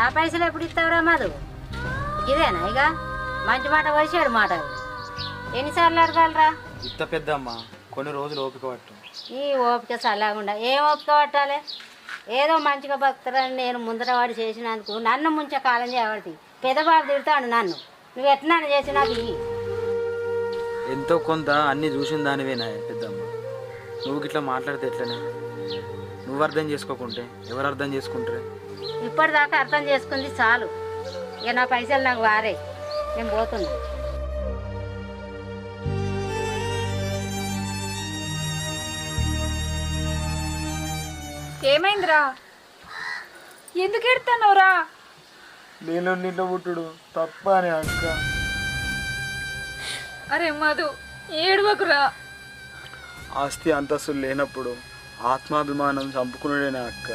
నా పైసలు ఎప్పుడు ఇస్తావురా మధు? ఇదేనా ఇక మంచి మాట వచ్చాడు మాట. ఎన్నిసార్లు అడగాలరా? ఇంత పెద్దమ్మ, కొన్ని రోజులు ఓపిక పట్టు. ఈ ఓపిక చల్లకుండా ఏం ఓపిక పట్టాలి? ఏదో మంచిగా బతుకుతారని నేను ముందర వాడి చేసినందుకు నన్ను ముంచే కాలం చేయబడి పెద్దబాబు తిడతాడు నన్ను. నువ్వు ఎట్లా చేసి నాకు ఇవి ఎంతో కొంత అన్నీ చూసిన దానివేనా పెద్దమ్మ. నువ్వు గిట్లా మాట్లాడితే ఎట్లనే? నువ్వు అర్థం చేసుకోకుంటే ఎవరు అర్థం చేసుకుంటారే? ఇప్పటిదాకా అర్థం చేసుకుంది చాలు. ఇక నా పైసలు నాకు వారే, నేను పోతున్నా. ఏమైందిరా? ఎందుకు ఎడతానోరా? నేను నిన్న పుట్టుడు తప్ప అని అక్క. అరే మధు, ఏడవకురా. ఆస్తి అంతస్తులు లేనప్పుడు ఆత్మాభిమానం చంపుకున్నాడే నా అక్క.